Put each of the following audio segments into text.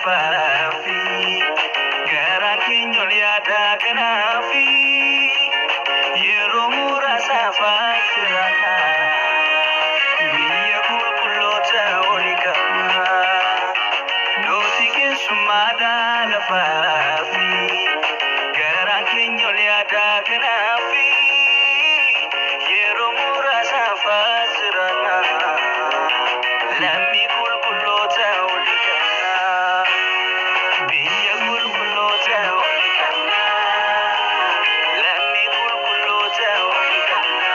lafafi gara kenyol yada kanafi yero murasa fasirana biya kulkulota olikana dosike sumada lafafi gara kenyol yada kanafi yero murasa fasirana lami kulkulota olikana biya kulkulota olikana lami kulkulota olikana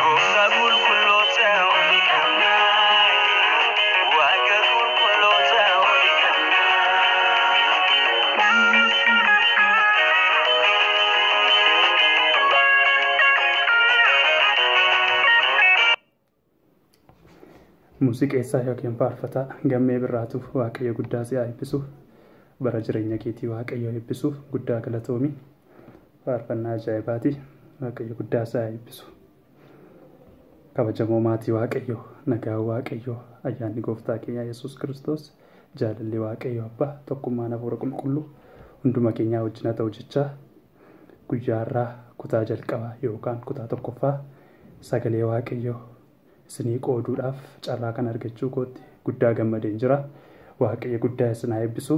gosa kulkulota olikana waga kulkulota olikana Muuziqeessaa yookiin faarfataa gammee birraatuuf waaqayyo guddaa si haa eebbisuuf bara jireenya keetii waaqayyo eebbisuuf guddaa galatoomi. Faarfannaa ajaa'ibaati. Waaqayyo guddaa si haa eebbisu. Kabajamoo maatii waaqayyo, nagaa waaqayyo, ayyaanni gooftaa keenya Yesuus Kiristoos, jaalalli waaqayyo abbaa, tokkummaan hafuura qulqulluu hunduma keenyaa wajjin haa ta'u jechaa guyyaa har'aa kutaa jalqabaa yookaan kutaa tokkoffaa sagalee waaqayyo isinii qooduudhaaf carraa kan argachuu kootti guddaa gammadeen jira. Waaqayyo guddaa isin haa eebbisu.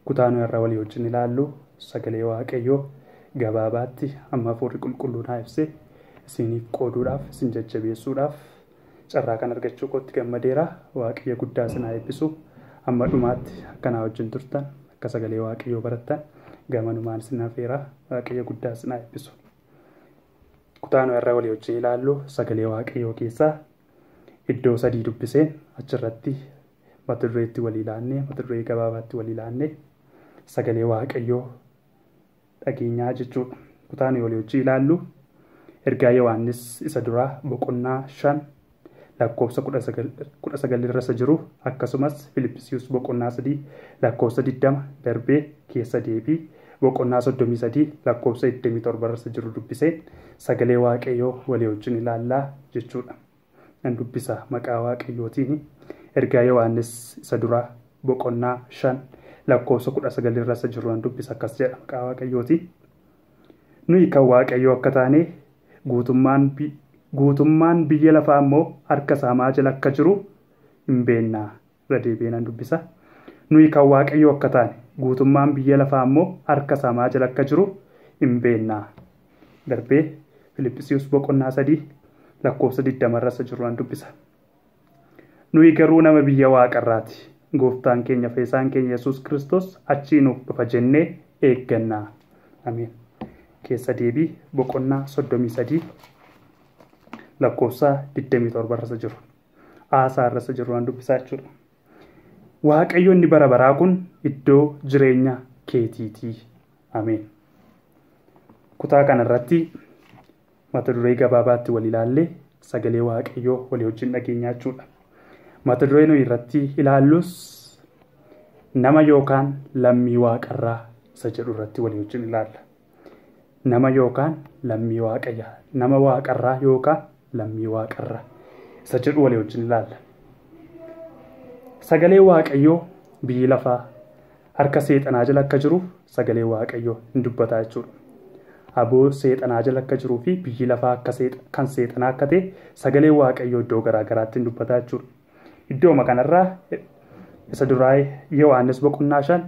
Kutaa nu irraa walii wajjin ilaallu sagalee waaqayyoo gabaabaatti amma hafuurri qulqulluun haa ibsee isiniif qooduudhaaf isin jajjabeessuudhaaf carraa kan argachuu kootti gammadeera. Waaqayyo guddaa isin haa eebbisu. Amma dhumaatti akkanaa wajjin turtan akka sagalee waaqayyoo barattan gamanumaan isin hafeera. Waaqayyo guddaa isin haa eebbisu. Kutaa nu irraa walii wajjin ilaallu sagalee waaqayyoo keessaa iddoo sadii dubbiseen achirratti mata dureetti walii ilaannee mata duree gabaabaatti walii ilaannee sagalee waaqayyoo dhageenyaa jechuudha. Kutaa nu walii wajjin ilaallu ergaa Yohaannis isa duraa boqonnaa 5 lakkoofsa 19 irra jiru akkasumas Filippisius boqonnaa 3 lakkoofsa 20 darbee keessa deebii boqonnaa 33 lakkoofsa 27 irra jiru dubbisee sagalee waaqayyoo walii wajjin ilaallaa jechuudha. Nan dubbisa maqaa waaqayyootiin. Ergaa Yohaannis isa duraa boqonnaa 5 lakkoofsa 19 irra jiru nan dubbisa akkas jedha maqaa waaqayyootiin. Nuyi kan waaqayyoo akka taane guutummaan biyya lafaa immoo harka isaa jala akka jiru hin beennaa. Irra deebi'ee nan dubbisa. Nuyi kan waaqayyoo akka taane guutummaan biyya lafaa immoo harka isaa jala akka jiru hin beennaa. Darbee Filippisius boqonnaa 3 lakkoofsa 20 irra jiru nan dubbisa. Nuyi garuu nama biyya waaqarraati. Gooftaan keenya fayyisaan keenya Yesuus Kiristoos achii nuuf dhufa jennee eeggannaa. Ameen. Keessa deebii boqonnaa 33 lakkoofsa 27 irra jiru. Aasaa irra jiru nan dubbisaa jechuudha. Waaqayyo inni bara baraa kun iddoo jireenya keetiitii. Ameen. Kutaa kanarratti mata duree gabaabaatti wal ilaallee sagalee waaqayyoo walii wajjin dhageenyaa jechuudha. Mata duree nuyi irratti ilaallus nama yookaan lammii waaqarraa isa jedhu irratti walii wajjin ilaalla. Nama yookaan lammii waaqayyaa, nama waaqarraa yookaan lammii waaqarraa isa jedhu walii wajjin ilaalla. Sagalee waaqayyoo biyyi lafaa harka seexanaa jala akka jiru sagalee waaqayyoo hin dubbataa jechuudha. Aboo seexanaa jala akka jiruu fi biyyi lafaa akka kan seexanaa akka ta'e sagalee waaqayyoo iddoo garaa garaatti hin dubbataa jechuudha. Iddooma kanarraa isa duraa Yohaannis boqonnaa 5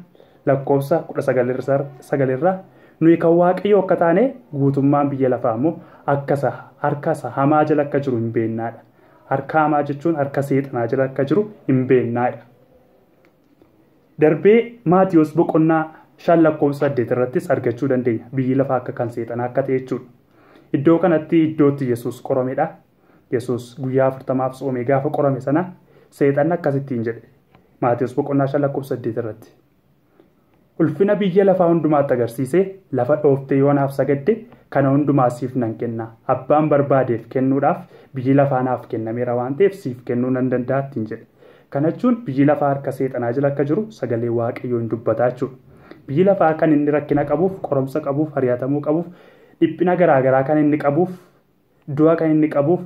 lakkoofsa 19 irraa nuyi kan waaqayyoo akka taane guutummaan biyya lafaa immoo harka isaa hamaa jala akka jiru hin beennaadha. Harka hamaa jechuun harka seexanaa jala akka jiru hin beennaadha. Darbee Maatiyos boqonnaa 5 lakkoofsa 8 irrattis argachuu dandeenya. Biyyi lafaa akka kan seexanaa akka ta'e jechuudha. Iddoo kanatti iddootti Yesuus qoramedha. Yesuus guyyaa 40 soomee gaafa qorame sana seexanni akkasittiin jedhe. Maatiyos boqonnaa 5 lakkoofsa 8 irratti. Ulfina biyya lafaa hundumaatti agarsiisee lafa dhooftee yoo naaf sagadde kana hundumaa siif nan kenna. Abbaan barbaadeef kennuudhaaf biyyi lafaa naaf kennameera waan ta'eef siif kennuu nan danda'a ittiin jedhe. Kana jechuun biyyi lafaa harka seexanaa jala akka jiru sagalee waaqayyoo hin dubbataa jechuudha. Biyyi lafaa kan inni rakkina qabuuf, qoromsa qabuuf, hariyatamuu qabuuf, dhiphina garaa garaa kan inni qabuuf, du'a kan inni qabuuf,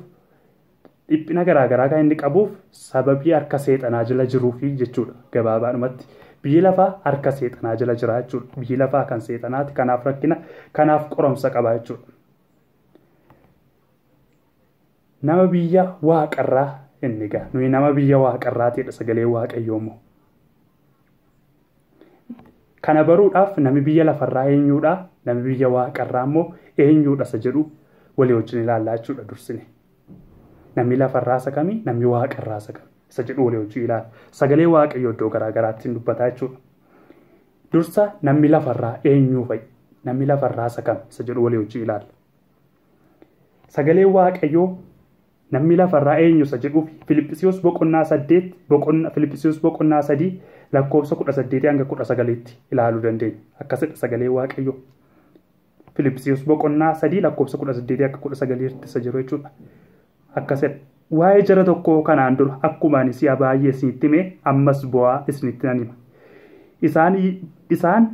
dhiphina garaagaraa kan inni qabuuf sababii harka seexanaa jala jiruufi jechuudha. Gabaabaadhumatti biyyi lafaa harka seexanaa jala jira jechuudha. Biyyi lafaa kan seexanaati, kanaaf rakkina, kanaaf qoromsa qaba jechuudha. Nama biyya waaqarraa inni gaa nuyi nama biyya waaqarraatiidha sagalee waaqayyoo immoo. Kana baruudhaaf namni biyya lafarraa eenyuudha, namni biyya waaqarraa immoo eenyuudha isa jedhu walii wajjin ilaallaa jechuudha dursine. Namni lafarraa isa kamii, namni waaqarraa isa kamii isa jedhu walii wajjin ilaalla. Sagalee waaqayyoo iddoo garaagaraatti hin dubbataa jechuudha. Dursa namni lafarraa eenyuu fa'i, namni lafarraa isa kam isa jedhu walii wajjin ilaalla. Sagalee waaqayyoo namni lafarraa eenyu isa jedhuuf Filiphisiyoos boqonnaa 3 lakkoofsa 18 hanga 19tti ilaaluu dandeenya. Akkasidha sagalee waaqayyoo. Filiphisiyoos boqonnaa 3 lakkoofsa 18 hanga 19tti isa jiru jechuudha. Akkasidha. Waa'ee jara tokkoo kanaan dura akkuma ani si'a baay'ee isinitti hime ammas bu'aa isinitti nan hima. Isaan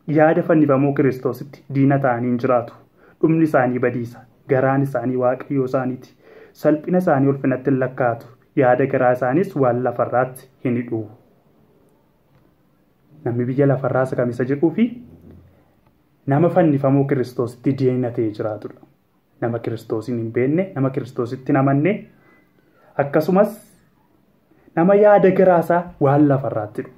yaada fannifamuu Kiristoositti diina ta'anii hin jiraatu. Dhumni isaanii badiisa. Garaan isaanii waaqayyoo isaaniiti. Salphina isaanii ulfinatti hin lakkaatu. Yaada garaa isaaniis waan lafarraatti hin hidhuu. Namni biyya lafarraa isa kam isa jedhuu fi nama fannifamuu Kiristoositti diina ta'ee jiraatudha. Nama Kiristoosiin hin beekne, nama Kiristoositti hin amanne, akkasumas nama yaada garaasaa waan lafarraatti hidhu.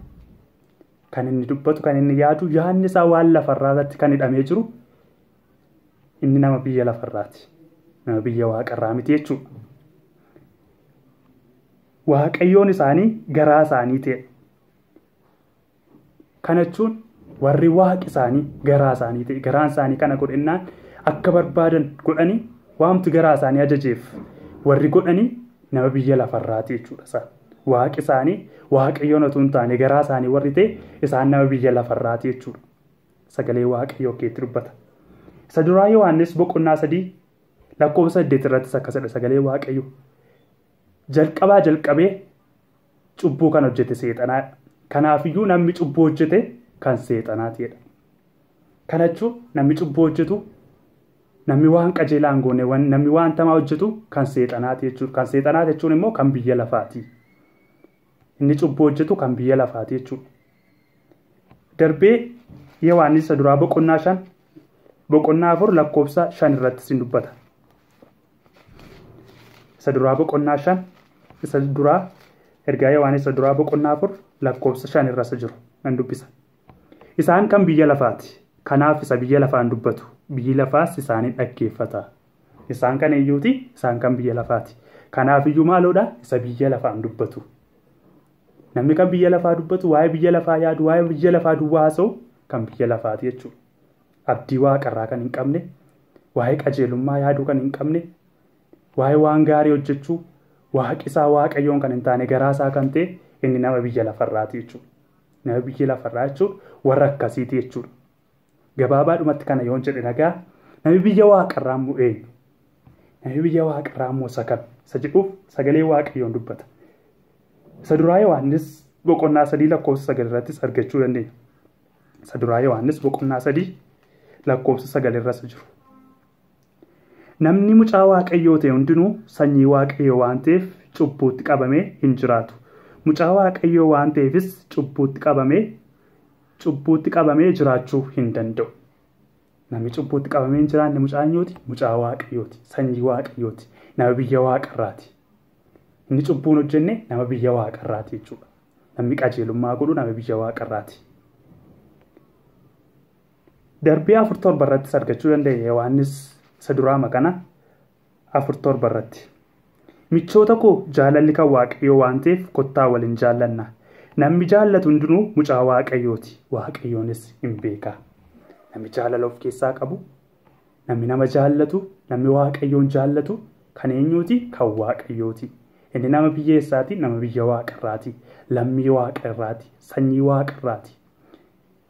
Kan inni dubbatu, kan inni yaadu, yaadni isaa waan lafarraatti kan hidhamee jiru inni nama biyya lafarraati. Nama biyya waaqarraa miti jechuudha. Waaqayyoon isaanii garaa isaanii ta'e. Kana jechuun warri waaqi isaanii garaa isaanii ta'e, garaan isaanii kana godhennaan akka barbaadan godhanii waamtu garaa isaanii ajajeef warri godhanii nama biyya lafarraati jechuudha. Waaqi isaanii waaqayyoon otoo hin taane garaa isaanii warri ta'e isaan nama biyya lafarraati jechuudha. Sagalee waaqayyoo keetti dubbata. Isa duraa Yohaannis boqonnaa 3 lakkoofsa 8 irrattis akkasidha sagalee waaqayyoo. Jalqabaa jalqabee cubbuu kan hojjete seexanaadha. Kanaafiyyuu namni cubbuu hojjete kan seexanaatiidha. Kana jechuun namni cubbuu hojjetu, namni waan qajeelaa hin goone, namni waan tamaa hojjetu kan seexanaati jechuudha. Kan seexanaati jechuun immoo kan biyya lafaati. Inni cubbuu hojjetu kan biyya lafaati jechuudha. Darbee Yohaannis isa duraa boqonnaa 5 boqonnaa 4 lakkoofsa 5 irratti sin dubbata. Isa duraa boqonnaa 5 isa duraa ergaa Yohaannis isa duraa boqonnaa 4 lakkoofsa 5 irra jiru nan dubbisa. Isaan kan biyya lafaati. Kanaaf isa biyya lafaan dubbatu. Biyyi lafaas isaanii dhaggeeffata. Isaan kan eeyyuuti, isaan kan biyya lafaati. Kanaaf iyyuu maaloodha isa biyya lafaan dubbatu. Namni kan biyya lafaa dubbatu waa'ee biyya lafaa yaadu, waa'ee biyya lafaa duwwaa haasa'u kan biyya lafaati jechuudha. Abdii waaqarraa kan hin qabne, waa'ee qajeelummaa yaaduu kan hin qabne, waa'ee waan gaarii hojjechuu, waaqisaa waaqayyoon kan hin taane garaasaa kan ta'e inni nama biyya lafarraati jechuudha. Nama biyya lafarraa jechuudha warra akkasiiti jechuudha. Gabaabaadhumatti kana yoon jedhe nagaa namni biyya waaqarraa immoo eenyu? Namni biyya waaqarraa immoo isa kam? Isa jedhuuf sagalee waaqayyoon dubbata. Isa duraa Yohaannis boqonnaa 3 lakkoofsa 9 irrattis argachuu dandeenya. Isa duraa Yohaannis boqonnaa 3 lakkoofsa 9 irras jiru. Namni mucaa waaqayyoo ta'e hundinuu sanyii waaqayyoo waan ta'eef cubbuutti qabamee hin jiraatu. Mucaa waaqayyoo waan ta'eefis cubbuutti qabamee jiraachuu hin danda'u. Namni cubbuutti qabamee hin jiraanne mucaa eenyuuti? Mucaa waaqayyooti. Sanyii waaqayyooti. Nama biyya waaqarraati. Inni cubbuun hojjenne nama biyya waaqarraati jechuudha. Namni qajeelummaa godhu nama biyya waaqarraati. Darbee 4 irrattis argachuu dandeenya Yohaannis isa duraa makana 4 irratti. Michoota koo jaalalli kan waaqayyoo waan ta'eef kottaa waliin jaallanna. Namni jaallatu hundinuu mucaa waaqayyooti. Waaqayyoonis hin beeka. Namni jaalala of keessaa qabu, namni nama jaallatu, namni waaqayyoon jaallatu kan eenyuuti? Kan waaqayyooti. Inni nama biyya eessaati? Nama biyya waaqarraati. Lammii waaqarraati. Sanyii waaqarraati.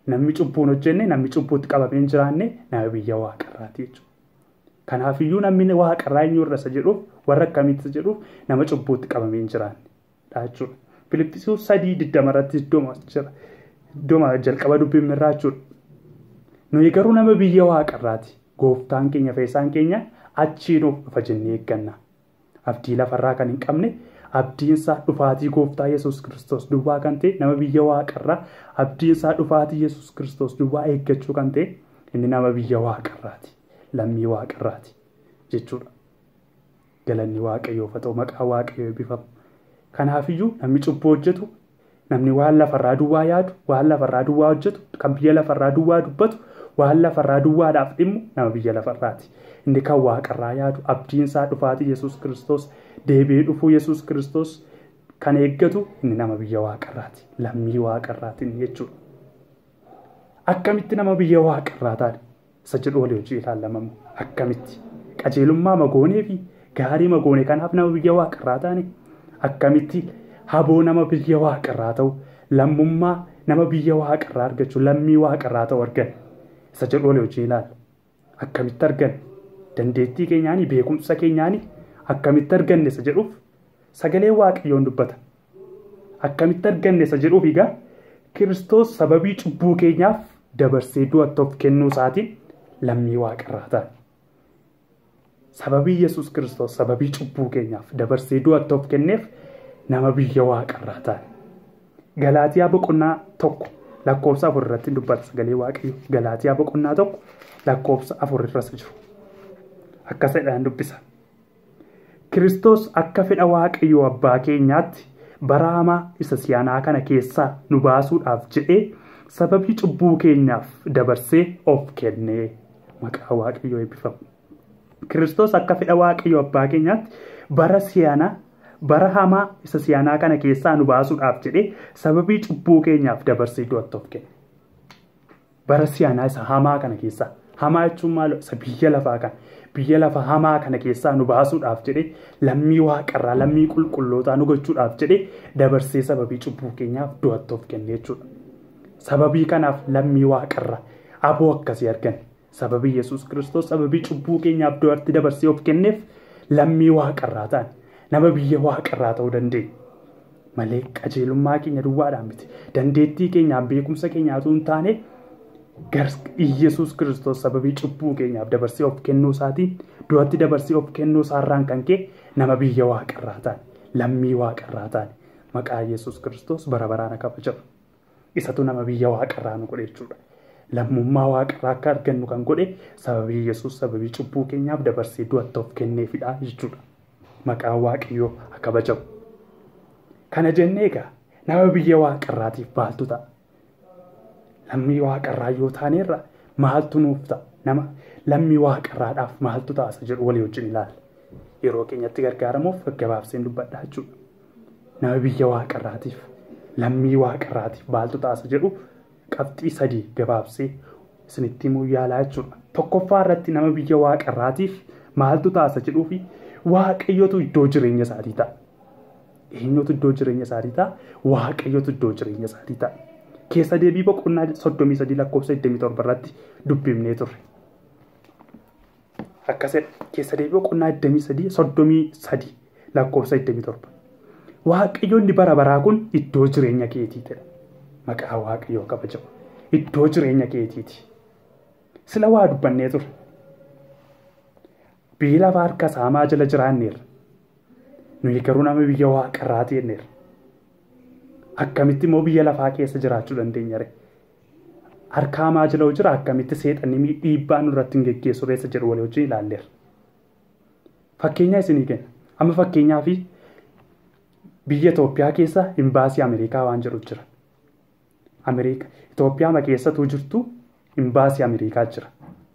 Namni cubbuun hojjenne, namni cubbuutti qabamee hin jiraanne nama biyya waaqarraati jechuudha. Kanaafiyyuu namni waaqarraa eenyu irra isa jedhuuf warra akkamitti isa jedhuuf nama cubbuutti qabamee hin jiraanne jechuudha. Filiphisiyoos 3:20 irratti iddoo jalqaba dubbiin mirraa jechuudha. Nuyi garuu nama biyya waaqarraati. Gooftaan keenya fayyisaan keenya achiin of dhufa jennee eegganna. abdii lafarraa kan hin qabne abdiinsaa dhufaatii gooftaa Yesuus Kiristoos duwwaa kan ta'e nama biyya waaqarraa abdiinsaa dhufaatii Yesuus Kiristoos duwwaa eeggachuu kan ta'e inni nama biyya waaqarraati lammii waaqarraati jechuudha. Galanni waaqayyoof haa ta'u maqaa waaqayyoo eebbifamu. Kanaafiyyuu namni cubbuu hojjetu namni waan lafarraa duwwaa yaadu waan lafarraa duwwaa hojjetu kan biyya lafarraa duwwaa dubbatu waan lafarraa duwwaadhaaf dhimmu nama biyya lafarraati. Inni kan waaqarraa yaadu abdiinsaa dhufaatii Yesuus Kiristoos deebi'ee dhufuu Yesuus Kiristoos kan eeggatu inni nama biyya waaqarraati lammii waaqarraati jechuudha. Akkamitti nama biyya waaqarraa taane isa jedhu walii hojii ilaallamamu akkamitti qajeelummaa magoonee fi gaarii magoonee kanaaf nama biyya waaqarraa taane akkamitti haboo nama biyya waaqarraa ta'u lammummaa nama biyya waaqarraa argachuu lammii waaqarraa ta'u argan isa jedhu walii hojii ilaalla. Akkamitti argan dandeettii keenyaanii beekumsa keenyaanii akkamitti arganne isa jedhuuf sagalee waaqayyoon dubbata. Akkamitti arganne isa jedhuuf egaa Kiristoos sababii cubbuu keenyaaf dabarsee du'atti of kennuu isaatiin lammii waaqarraa taane. Sababii Yesuus Kiristoos sababii cubbuu keenyaaf dabarsee du'atti of kenneef nama biyya waaqarraa taane. Galaatiyaa boqonnaa 1 lakkoofsa 4 irratti dubbata sagalee waaqayyoo. Galaatiyaa boqonnaa 1 lakkoofsa 4 irratti jiru. Akkasidhaan dubbisa. Kiristoos akka fedha waaqayyoo abbaa keenyaatti bara hamaa isa siyaanaa kana keessaa nu baasuudhaaf jedhee sababii cubbuu keenyaaf dabarsee of kennee maqaa waaqayyoo eebbifamu. Kiristoos akka fedha waaqayyoo abbaa keenyaatti bara hamaa isa siyaanaa kana keessaa nu baasuudhaaf jedhee sababii cubbuu keenyaaf dabarsee du'atti of kenne. Bara siyaanaa isa hamaa kana keessaa hamaa jechuun maal isa biyya lafaa kana biyya lafa hamaa kana keessaa nu baasuudhaaf jedhee lammii waaqarraa lammii qulqullootaa nu gochuudhaaf jedhee dabarsee sababii cubbuu keenyaaf du'atti of kenne jechuudha. Sababii kanaaf lammii waaqarraa aboo akkasii argan sababii Yesuus Kiristoos sababii cubbuu keenyaaf du'atti dabarsee of kenneef lammii waaqarraa ta'an nama biyya waaqarraa ta'uu dandeenya. Malee qajeelummaa keenya duwwaadhaan miti dandeettii keenyaan beekumsa keenyaatu hin taane Yesuus Kiristoos sababii cubbuu keenyaaf dabarsee of kennuu isaatiin du'atti dabarsee of kennuu isaarraan kan ka'e nama biyya waaqarraa ta'an lammii waaqarraa ta'an maqaa Yesuus Kiristoos bara baraan kabajamu. Isatu nama biyya waaqarraa nu godhe jechuudha. Lammummaa waaqarraa akka argannu kan godhe sababii Yesuus sababii cubbuu keenyaaf dabarsee du'atti of kenneefidha jechuudha. Maqaan waaqayyoo kabajamu. Kana jennee egaa nama biyya waaqarraatiif maaltu ta'a? Lammii waaqarraa yoo taaneerra maaltu nuuf ta'a? Nama lammii waaqarraadhaaf maaltu ta'a isa jedhu walii wajjin ilaalla. Yeroo keenyatti gargaaramuuf gabaabseen dubbadha jechuudha. Nama biyya waaqarraatiif lammii waaqarraatiif maaltu ta'a isa jedhu qabxii 3 gabaabsee isinitti himuu yaalaa jechuudha. Tokkoffaa irratti nama biyya waaqarraatiif maaltu ta'a isa jedhuu fi waaqayyotu iddoo jireenya isaatii ta'a. Eenyutu iddoo jireenya isaatii ta'a? Waaqayyotu iddoo jireenya isaatii ta'a. Keessa deebii boqonnaa 33 lakkoofsa 27 irratti dubbifnee turre. Akkasidha keessa deebii boqonnaa 33 lakkoofsa 27. Waaqayyoonni bara baraa kun iddoo jireenya keetiiti. Maqaa waaqayyoo kabajamu. Iddoo jireenya keetiiti. Sila waa dubbannee turre. Biyya lafaa harka saamaa jala jiraanneerra. Nuyi garuu nama biyya waaqarraa ta'eerra. Akkamitti immoo biyya lafaa keessa jiraachuu dandeenya ree? Harka hamaa jala jira akkamitti seexanni dhiibbaa nurratti hin geggeessu reessa jedhu walii wajjin ilaalleerra. Fakkeenya isinii kenna. Amma fakkeenyaa fi biyya Itoophiyaa keessa imbaasii Ameerikaa waan jedhu jira. Itoophiyaa keessattuu jirtu imbaasii Ameerikaa jira.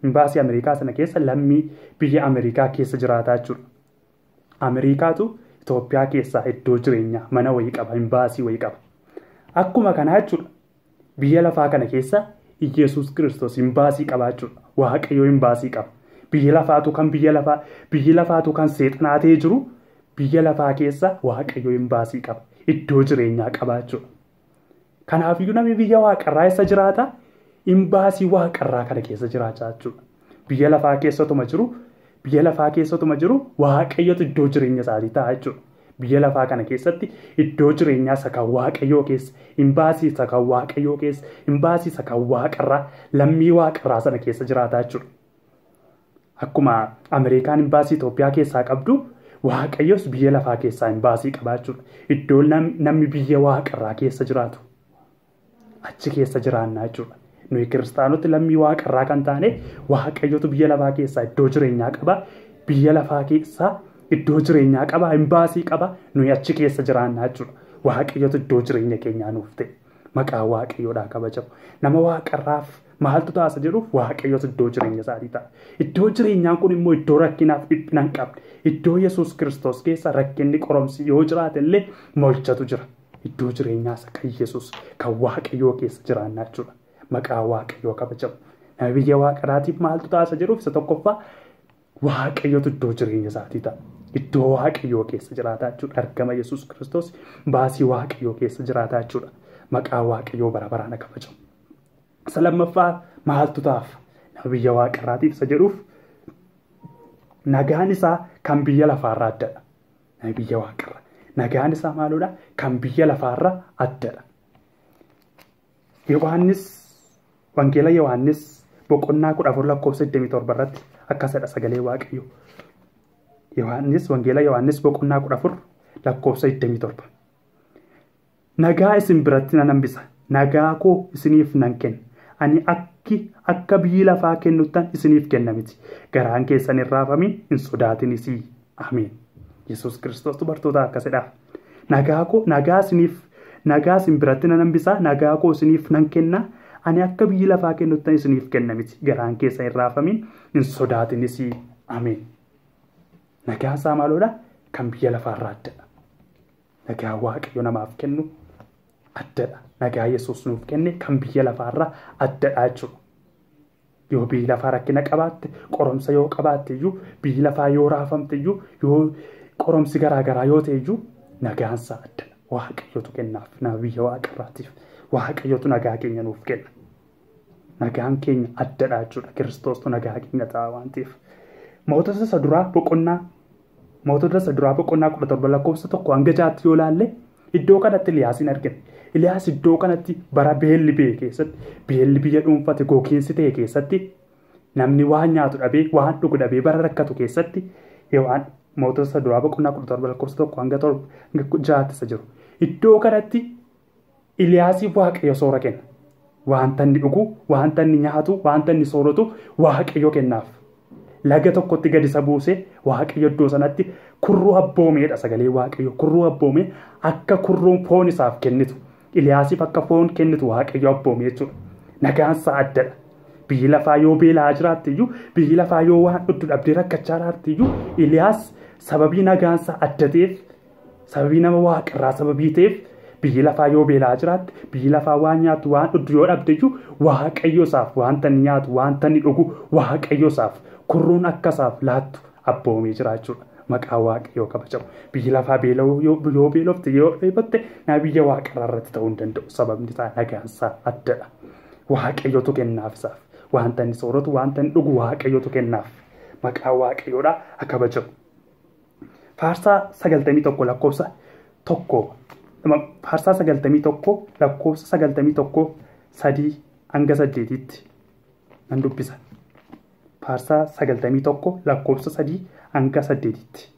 Imbaasii Ameerikaa sana keessa lammii biyya Ameerikaa keessa jiraataa jechuudha. Ameerikaatu Itoophiyaa keessaa iddoo jireenyaa mana wayii qaba imbaasii wayii qaba. Akkuma kanaa jechuudha. Biyya lafaa kana keessa Yesuus Kiristoos imbaasii qaba jechuudha. Waaqayyoo imbaasii qaba. Biyya lafaatu kan seexanaa ta'ee jiru biyya lafaa keessa waaqayyoo imbaasii qaba. Iddoo jireenyaa qaba jechuudha. Kanaafiyyuu namni biyya waaqarraa eessa jiraata? Imbaasii waaqarraa kana keessa jiraachaa jechuudha. Biyya lafaa keessatuma jiru waaqayyotu iddoo jireenya isaatii ta'a jechuudha. Biyya lafaa kana keessatti iddoo jireenyaa isa kan waaqayyoo keessa, imbaasii isa kan waaqayyoo keessa, imbaasii isa kan waaqarraa, lammii waaqarraa sana keessa jiraata jechuudha. Akkuma Ameerikaan imbaasii Itoophiyaa keessaa qabdu, Waaqayyos biyya lafaa keessaa imbaasii qabaachuudha. Iddoo namni biyya waaqarraa keessa jiraatu achi keessa jiraannaa jechuudha. Nuyi kiristaanoti lammii waaqarraa kan taane Waaqayyotu biyya lafaa keessaa iddoo jireenyaa qaba. Biyya lafaa keessaa iddoo jireenyaa qaba, imbaasii qaba. Nuyi achi keessa jiraannaa jechuudha. Waaqayyotu iddoo jireenya keenyaa nuuf ta'e. Maqaan Waaqayyoodhaa kabajamu. Nama waaqarraaf maaltu taasa jedhuuf Waaqayyotu iddoo jireenya isaatii ta'a. Iddoo jireenyaan kun immoo iddoo rakkinaaf dhiphina hin qabne. Iddoo Yesuus Kiristoos keessa rakkinni qoromsi yoo jiraate illee mo'ichatu jira. Iddoo jireenyaa isa kan Yesuus kan Waaqayyoo keessa jiraannaa jechuudha. Maqaan Waaqayyoo kabajamu. Nama biyya waaqarraatiif maaltu taasa jedhuuf isa tokkoffaa Waaqayyotu iddoo jireenya isaatii ta'a. Iddoo Waaqayyoo keessa jiraataa jechuudha. Argama Yesuus Kiristoos baasii Waaqayyoo keessa jiraataa jechuudha. Maqaan Waaqayyoo bara baraan kabajamu. Isa lammaffaa maaltu taaf? Nama biyya waaqarraatiif isa jedhuuf nagaan isaa kan biyya lafaarraa addadha. Nama biyya waaqarraa. Nagaan isaa maaludha? Kan biyya lafaarraa addadha. Yohaannis Wangeela Yohaannis boqonnaa 14:27 irratti akkasidha sagalee Waaqayyoo. Yohaannis Wangeela Yohaannis boqonnaa 14:27. Nagaa isin biratti nan hambisa. Nagaa koo isiniif nan kenna. Ani akka biyyi lafaa kennuttan isiniif kenna miti. Garaan keessan hin raafamin hin sodaatinis. Ameen. Yesuus Kiristoos bartoota akkasidha. Nagaa isin biratti nan hambisa. Nagaa koo isiniif nan kenna. Ani akka biyyi lafaa kennuttan isiniif kenna miti. Garaan keessan hin raafamin hin sodaatinis. Ameen. Nagaan isaa maalodha? Kan biyya lafaarraa addadha. Nagaa Waaqayyo namaaf kennu addadha. Nagaa Yesuus nuuf kenne kan biyya lafaarraa addadha jechuudha. Yoo biyyi lafaa rakkina qabaatte, qoromsa yoo qabaatte iyyuu, biyyi lafaa yoo raafamte iyyuu, yoo qoromsi garaagaraa yoo ta'e iyyuu nagaansaa addadha. Waaqayyotu kennaaf nama biyya waaqarraatiif. Waaqayyotu nagaa keenya nuuf kenna. Nagaan keenya addadha jechuudha. Kiristoostu nagaa keenya ta'a waan ta'eef. Mootota isa duraa boqonnaa 17:1 hanga 6 yoo laalle iddoo kanatti Iliyaasin argina. Iliyaas iddoo kanatti bara beelli ba'e keessatti, beelli biyya dhuunfate gogiinsi ta'e keessatti, namni waan nyaatu dhabee, waan dhugu dhabee bara rakkatu keessatti, mootota isa duraa boqonnaa 17:1 hanga 6 jiru. Iddoo kanatti Iliyaasiif Waaqayyo soora kenna. Wanta inni dhugu, wanta inni nyaatu, wanta inni sooratu Waaqayyo kennaaf. Laga tokkotti gadi isa buusee Waaqayyo iddoo sanatti kurruu abboomeedha sagalee Waaqayyo. Kurruu abboomee akka kurruun foon isaaf kennitu. Iliyaasiif akka foon kennitu Waaqayyo abboomee jechuudha. Nagaansaa addadha. Biyyi lafaa yoo beelaa jiraatte iyyuu, biyyi lafaa yoo waan dhudhu dhabdee rakkachaa jiraatte iyyuu, Iliyaas sababii nagaansaa addateef, sababii nama waaqarraa sababii ta'eef, biyyi lafaa yoo beelaa jiraatte, biyyi lafaa waan nyaatu waan dhudhu yoo dhabde iyyuu, Waaqayyo isaaf wanta inni nyaatu, wanta inni dhugu Waaqayyo isaaf kurruun akkasaaf laattu abboomee jira jechuudha. Maqaa Waaqayyoo kabajamu. Biyyi lafaa yoo beelofte yoo dheebotte nama biyya waaqarraa irratti ta'uu hin danda'u. Sababni isaa nagaansaa addadha. Waaqayyotu kennaaf isaaf. Wanta inni sooratu, wanta inni dhugu Waaqayyotu kennaaf. Maqaa Waaqayyoodhaa haa kabajamu. Faarsaa 91 lakkoofsa 1. Faarsaa 91 lakkoofsa 91 3 hanga 8tti nan dubbisa. Faarsaa 91 lakkoofsa 3 hanga 8tti.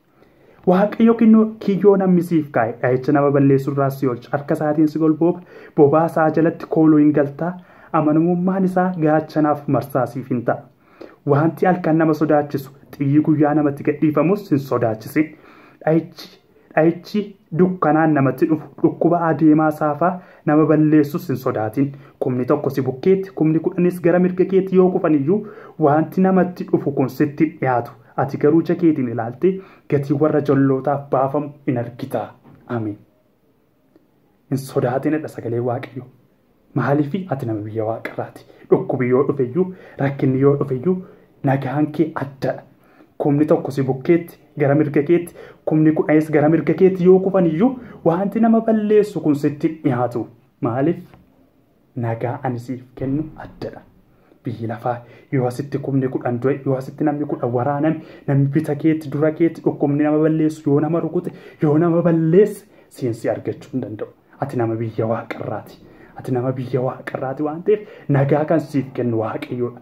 Waaqayyo kiyyoo namni siif kaa'e dha'icha nama balleessu irraa si oolcha. Harka isaatiin si golbooba. Bobaa isaa jalatti kooluu hin galtaa. Amanamummaan isaa gaachanaaf marsaa siif hin ta'a. Wanti halkan nama sodaachisu, xiyyi guyyaa namatti gadhiifamus hin sodaachisin. Dha'ichi dukkanaan namatti dhufu, dhukkuba adeemaa saafaa nama balleessus hin sodaatin. Kumni tokko si bukkeetti, kumni 10 gara mirga keetti yoo kufan iyyuu wanti namatti dhufu kun sitti dhiyaatu. Ati garuu ija keetiin ilaaltee gatii warra jollootaaf baafamu in argita. Ameen. Hin sodaatinidha sagalee Waaqayyo. Maaliif ati nama biyya waaqarraati. Dhukkubi yoo dhufe iyyuu, rakkinni yoo dhufe iyyuu nagaan kee addadha. Kumni tokko si bukkeetti gara mirga keetti, kumni 10 gara mirga keetti yoo kufan iyyuu wanti nama balleessu kun sitti dhiyaatu. Maaliif? Nagaa ani siif kennu addadha. Biyyi lafaa yoo asitti kumni 10 du'e, yoo asitti namni 10 waraaname, namni bita keetti dura keetti dhukkubni nama balleessu yoo nama rukute, yoo nama balleesse seensi argachuu hin danda'u. Ati nama biyya waaqarraati. Ati nama biyya waaqarraati waan ta'eef nagaa kan siif kennu Waaqayyoodha.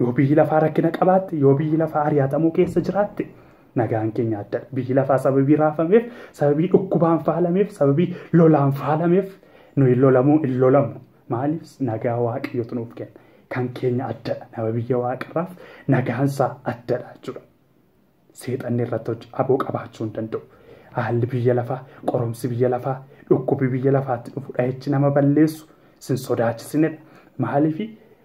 Yoo biyyi lafaa rakkina qabaatte, yoo biyyi lafaa ari'atamuu keessa jiraatte, nagaan keenya addadha. Biyyi lafaa sababii raafameef, sababii dhukkubaan faalameef, sababii lolaan faalameef nuyi lolamu. Maaliif nagaa waaqayyotu nuuf kenna. Kan keenya addadha. Nama biyya waaqarraaf nagaansaa addadha jechuudha. Seexanni irratti aboo qabaachuu hin danda'u. Haalli biyya lafaa, qoromsi biyya lafaa, dhukkubi biyya lafaatti dhufu dhahichi nama balleessu sin sodaachisinedha. Maaliif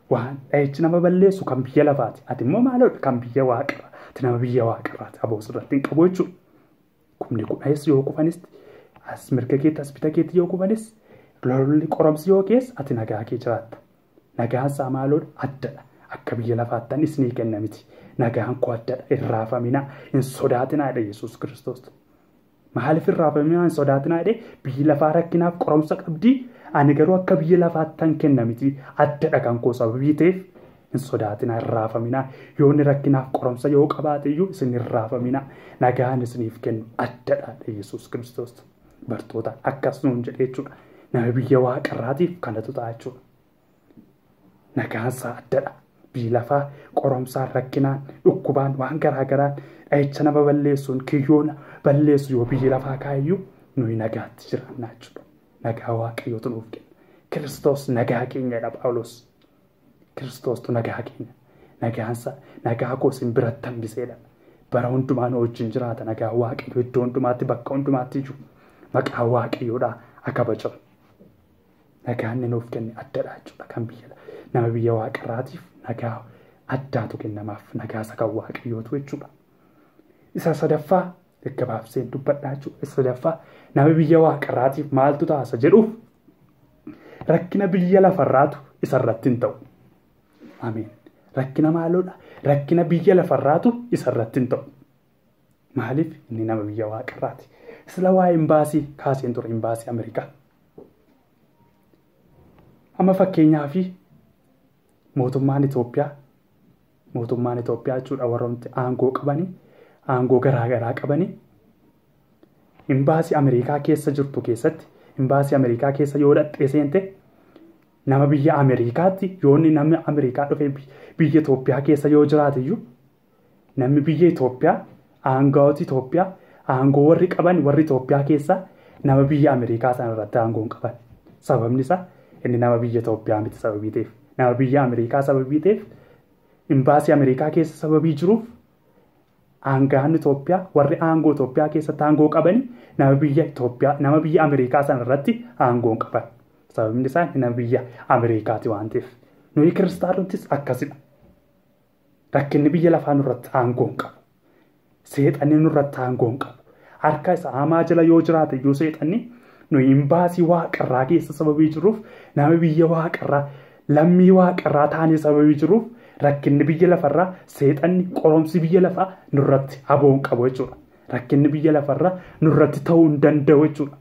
waan dhahichi nama balleessu kan biyya lafaati. Ati immoo maalodha kan biyya waaqarraa. Ati nama biyya waaqarraati. Aboo sirratti hin qabu jechuudha. Kumni kudhanis yoo kufanis, as mirga keetti as bita keetti yoo kufanis, lolli qoromsi yoo keessa ati nagaa kee jiraatta. Nagaansaa maalodha addadha. Akka biyya lafaattan isinii kenna miti. Nagaan koo addadha. Hin raafaminaa, hin sodaatinaa jedha Yesuus Kiristoos. Maaliif hin raafaminaa, hin sodaatinaa jedhee biyyi lafaa rakkinaaf qoromsa qabdi. Ani garuu akka biyya lafaattan kenna miti. Addadha kan koo sababii ta'eef hin sodaatinaa, hin raafaminaa. Yoo inni rakkinaaf qoromsa yoo qabaate iyyuu isin hin raafaminaa. Nagaan isiniif kennu addadha Yesuus Kiristoos. Bartoota akkas nuun jedhee jechuudha. Nama biyya waaqarraatiif kanatu ta'a jechuudha. Nagaansaa addadha. Biyyi lafaa qoromsaan rakkinaan dhukkubaan waan garaagaraan dhahicha nama balleessuun kiyyoona balleessu yoo biyyi lafaa kaayyuu nuyi nagaatti jiraannaa jechuudha. Nagaa waaqayyootu nuuf kenna. Kiristoos nagaa keenya jedha Phaawulos. Kiristoostu nagaa keenya. Nagaansaa nagaa koo isin biratti hambiseedha. Bara hundumaa nu wajjin jiraata nagaa waaqayyoo iddoo hundumaatti bakka hundumaatti jiru. Maqaa waaqayyoodhaa akabajamu. Nagaan nuuf kenne addadha jechuudha kan nama biyya waaqarraatiif nagaa addaatu kennamaaf nagaasa kan waaqayyootu jechuudha. Isa sadaffaa gabaabsee dubbadhaa jechuudha. Isa sadaffaa nama biyya waaqarraatiif maaltu taasa jedhuuf rakkina biyya lafarraatu isarratti hin ta'u. Ameen. Rakkina maaloodha? Rakkina biyya lafarraatu isarratti hin ta'u. Maaliif inni nama biyya waaqarraati? Sila waa'ee imbaasii kaaseen ture imbaasii Ameerikaa. Amma fakkeenyaa fi mootummaan Itoophiyaa jechuudha warroonni aangoo qabanii, aangoo garaagaraa qabanii imbaasii Ameerikaa keessa jirtu keessatti, imbaasii Ameerikaa keessa yoo dhaqxee seente nama biyya Ameerikaatti yoonni namni Ameerikaa dhufee biyya Itoophiyaa keessa yoo jiraate iyyuu namni biyya Itoophiyaa, aangawooti Itoophiyaa, aangoo warri qaban warri Itoophiyaa keessaa nama biyya Ameerikaa sana irratti aangoo hin qaban. Sababni isaa inni nama biyya Itoophiyaa miti sababii ta'eef. Nama biyya Ameerikaa sababii ta'eef imbaasii Ameerikaa keessa sababii jiruuf aangaan Itoophiyaa warri aangoo Itoophiyaa keessatti aangoo qabanii nama biyya Ameerikaa sana irratti aangoo hin qaban. Sababni isaa nama biyya Ameerikaati waan ta'eef. Nuyi kiristaanottis akkasidha. Rakkinni biyya lafaa nurratti aangoo hin qabu. Seexanni nurratti aangoo hin qabu. Harka isaa hamaa jala yoo jiraate iyyuu seexanni nuyi imbaasii waaqarraa keessa sababii jiruuf nama biyya waaqarraa lammii waaqarraa taanee sababii jiruuf rakkinni biyya lafarraa seexanni qoromsi biyya lafaa nurratti aboo hin qabu jechuudha. Rakkinni biyya lafarraa nurratti ta'uu hin danda'u jechuudha.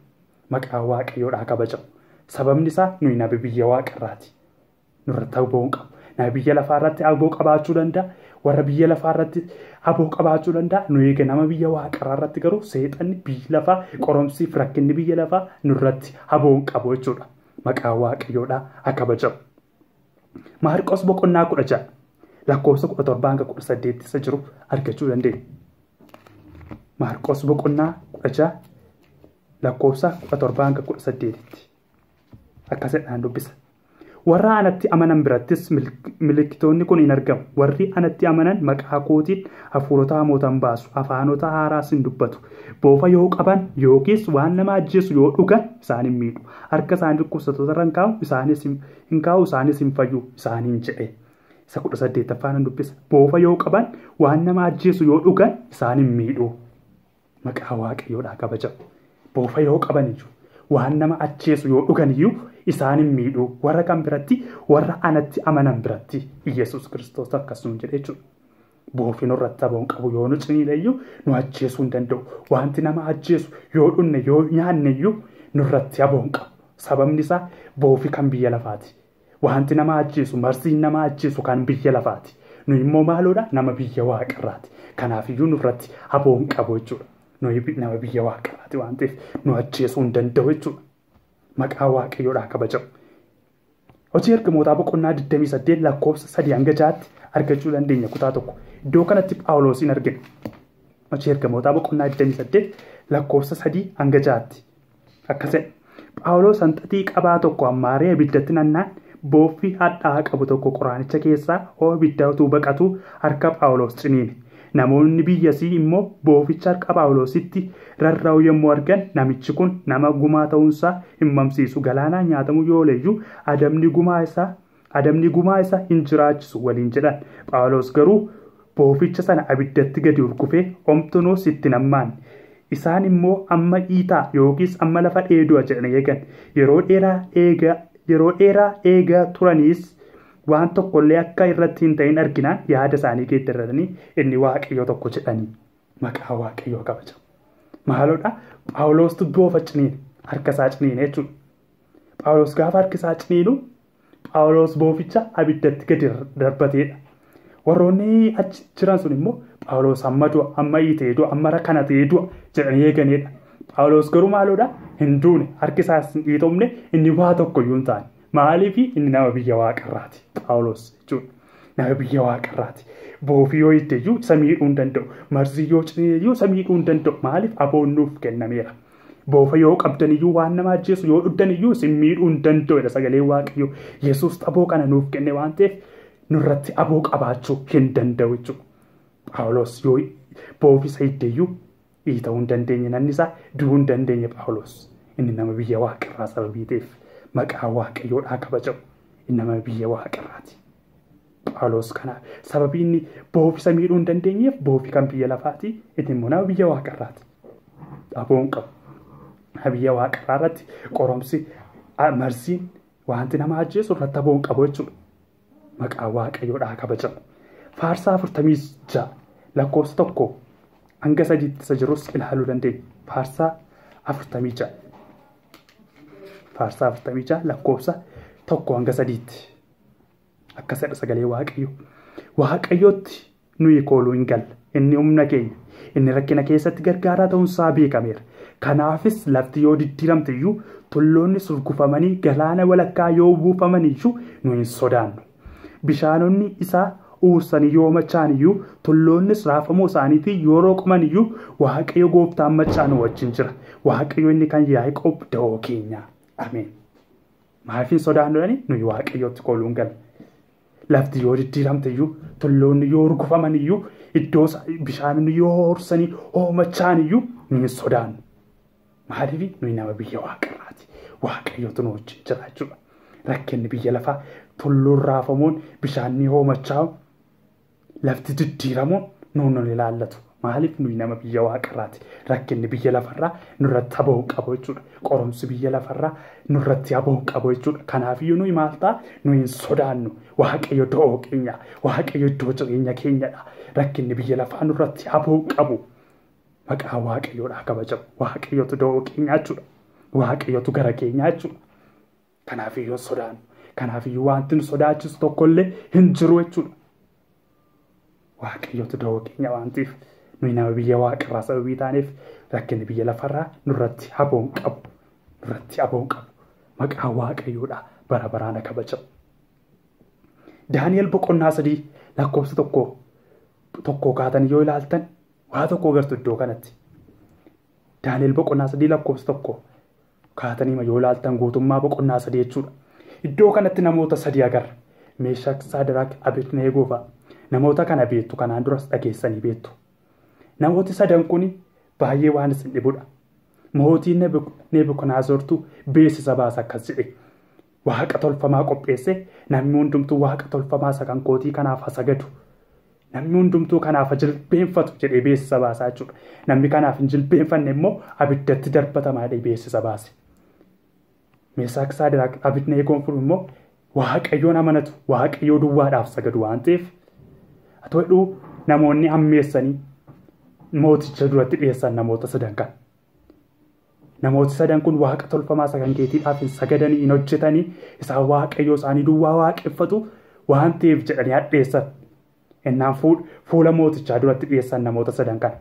Maqaa waaqayyoodhaa kabajamu. Sababni isaa nuyi nama biyya waaqarraati. Nurratti aboo hin qabu. Nama biyya lafaarratti aboo qabaachuu danda'a. Warra biyya lafaarratti aboo qabaachuu danda'a. Nuyi nama biyya waaqarraatti garuu seexanni biyya lafaa qoromsiif rakkinni biyya lafaa nurratti aboo hin qabu jechuudha. Maqaa waaqayyoodhaa kabajamu. Maarqos boqonnaa 16 lakkoofsa 17-18 isa jiru argachuu dandeenya. Maarqos boqonnaa 16 lakkoofsa 17-18 akkasidhaan dubbisa. Warra anatti amanan birattis milikkitoonni kun hin argamu. Warri anatti amanan maqaa kootiin hafuurota hamootan baasu, afaanota haaraas hin dubbatu. Boofa yoo qaban yookiis waan nama ajjeesu yoo dhugan isaan hin miidhu. Harka isaanii dhukkubsattoota irra hin kaa'u, isaanis hin fayyu isaaniin jedhe. Isa 18ffaan dubbisa. Boofa yoo qaban waan nama ajjeesu yoo dhugan isaan hin miidhu. Maqaa waaqayyoodhaa kabajamu. Boofa yoo qaban iyyuu waan nama ajjeesu yoo dhugan iyyuu isaan hin miidhu. Warra kan biratti warra anatti amanan biratti Yesuus Kiristoos akkasuma jedhe jechuudha. Boofi nurratti aboo hin qabu yoo nu ciniine iyyuu nu ajjeesuu hin danda'u. Wanti nama ajjeesu yoo dhunne yoo nyaanne iyyuu nurratti aboo hin qabu. Sababni isaa boofi kan biyya lafaati. Wanti nama ajjeesu marsiin nama ajjeesu kan biyya lafaati. Nu immoo maaloodha nama biyya waaqarraati. Kanaaf iyyuu nurratti aboo hin qabu jechuudha. Nuyi nama biyya waaqarraati waan ta'eef nu ajjeesuu hin danda'u jechuudha. Maqaa waaqayyoodhaa kabajamu. Hojii ergamootaa boqonnaa 28 lakkoofsa 3-6 argachuu dandeenya kutaa tokko. Iddoo kanatti Phaawulosin argina. Hojii ergamootaa boqonnaa 28 lakkoofsa 3 hanga 6tti. Akkasii Phaawulos hanxaxii qabaa tokko ammaaree ibiddatti nannaan booffii hadhaa'aa qabu tokko qoraanicha keessaa ibidda utuu baqatu harka Phaawulos ciniine. Namoonni biyyasii immoo booficha harka Phaawulositti rarra'u yommuu argan namichi kun nama gumaa ta'uunsaa hin mamsiisu galaanaan nyaatamu yoo leeyyuu adamni gumaa isaa hin jiraachisu waliin jedhan. Phaawulos garuu booficha sana abiddatti gadi urgufee omtunuus itti nammaan. Isaan immoo amma dhiitaa yookiis amma lafa dheedua jedhan eegan. Yeroo dheeraa eegaa turaniis waan tokkollee akka irratti hin ta'in arginaan yaada isaanii geeddarratanii inni waaqayyo tokko jedhanii maqaa waaqayyoo kabaja. Maaloodha Phaawulostu boofa ciniine harka isaa ciniine jechuudha. Phaawulos gaafa harki isaa ciniinu Phaawulos booficha abiddatti gadi darbateedha. Warroonni achi jiran sun immoo Phaawulos amma du'a amma hiitee du'a amma rakkana ta'ee du'a jedhanii eeganiidha. Phaawulos garuu maaloodha hin duune harki isaas hin dhiitomne inni waa tokkoyyuu hin taane. Maaliif inni nama biyya waaqarraati Phaawulos jechuudha. Nama biyya waaqarraati. Boofii yoo hiiteeyyuu isa miidhuu hin danda'u. Marzii yoo ciniineeyyuu isa miidhuu hin danda'u. Maaliif aboon nuuf kennameera. Boofa yoo qabdaniyyuu waan nama ajjeesu yoo dhuddaniyyuu isin miidhuu hin danda'u sagalee waaqayyoo. Yesuus aboo kana nuuf kenne waan ta'eef nurratti aboo qabaachuu hin danda'u jechuudha. Phaawulos yoo boofisa hiiteeyyuu hiita'uu hin dandeenye namni isaa du'uu hin dandeenye Phaawulos. Inni nama biyya waaqarraa sababii ta'eef maqaa waaqayyoodhaa kabajamu. Inni nama biyya waaqarraati. Phaawulos kana sababii inni boofisa miidhuu hin dandeenyeef boofi kan biyya lafaati. Inni immoo nama biyya waaqarraati. Aboon qabu. Biyya waaqarraa irratti qoromsi marsiin wanti nama ajjeesu irratti aboon qabu jechuudha. Maqaa waaqayyoodhaa kabajamu. Faarsaa 46 lakkoofsa 1 hanga 3 isa jirus ilaaluu dandeenya. Faarsaa 46. Faarsaa 46 lakkoofsa 1 hanga 3tti. Akkasidha sagalee waaqayyo. Waaqayyootti nuyi kooluu hin galle. Inni humna keenya. Inni rakkina keessatti gargaaraa ta'uunsaa beekameera. Kanaafis lafti yoo diddiiramte iyyuu tulloonni surgufamanii galaana walakkaa yoo buufaman iyyuu nu hin sodaannu. Bishaanonni isaa ursanii yoo machaan iyyuu tulloonnis raafamuu isaaniitiin yoo roqman iyyuu waaqayyo gooftaan machaan wajjin jira. Waaqayyo inni kan Yaaqoob da'oo keenya. Ameen. Maaliif hin sodaannu nuyi waaqayyootti kooluu hin galle. Lafti yoo diddiiramte iyyuu tulloonni yoo urgufaman iyyuu iddoo bishaanonni yoo ursanii machaan iyyuu nu hin sodaannu. Maaliif nuyi nama biyya waaqarraati. Waaqayyootu nu wajjin jira jechuudha. Rakkinni biyya lafaa tulluun raafamuun bishaanni hoomachaa lafti diddiiramuun nuun ilaallatu. Maaliif nuyi nama biyya waaqarraati. Rakkinni biyya lafarraa nurratti aboon qabu jechuudha. Qoromsi biyya lafarraa nurratti aboon qabu jechuudha. Kanaafiyyuu nuyi maal ta'a nuyi hin sodaannu. Waaqayyo da'oo keenya. Waaqayyo iddoo jireenya keenyadha. Rakkinni biyya lafaa nurratti aboon qabu. Maqaa waaqayyoodhaa kabajamu. Waaqayyotu da'oo keenyaa jechuudha. Waaqayyotu gara keenyaa jechuudha. Kanaafiyyuu hin sodaannu. Kanaafiyyuu wanti nu sodaachisu tokkollee hin jiru jechuudha. Waaqayyotu da'oo keenya waan ta'eef nuyi nama biyya waaqarraa sababii taaneef rakkinni biyya lafarraa nurratti aboon qabu. Nurratti aboon qabu. Maqaa waaqayyoodhaa bara baraan kabajamu. Daani'el boqonnaa 3 lakkoofsa tokko kaatanii yoo ilaaltan waa tokko agartu iddoo kanatti. Daani'el boqonnaa 3 lakkoofsa 1 kaatanii yoo ilaaltan guutummaa boqonnaa 3 jechuudha. Iddoo kanatti namoota 3 agarra. Meeshak, Saadiraak, Abedneegoo fa'a. Namoota kana beektu kanaan duras dhageessanii beektu. Namooti 3 kun baay'ee waan isin dhibudha. Mootiin Nebukadnezartu beeksisa baasa akkas jedhe. Waaqa tolfamaa qopheesse namni hundumtuu waaqa tolfamaa isa kan kootii kanaaf sagadu. Namni hundumtuu kanaaf jilbeenfatu jedhee beeksisa baasaa jechuudha. Namni kanaaf hin jilbeenfanne immoo abiddatti darbatamaa jedhee beeksisa baase. Meeshak, Saadiraak, Abedneegoon kun immoo waaqayyoon amanatu waaqayyoo duwwaadhaaf sagadu waan ta'eef haa ta'u namoonni ammeessanii mooticha duratti dhiyeessan namoota 3 kan. Namooti 3 kun waaqa tolfamaa isa kan keetiidhaaf hin sagadanii hin hojjetanii isaan waaqayyoo isaanii duwwaa waaqeffatu waan ta'eef jedhanii hadheessan. Innaan fuula mootichaa duratti dhiyeessan namoota 3 kan.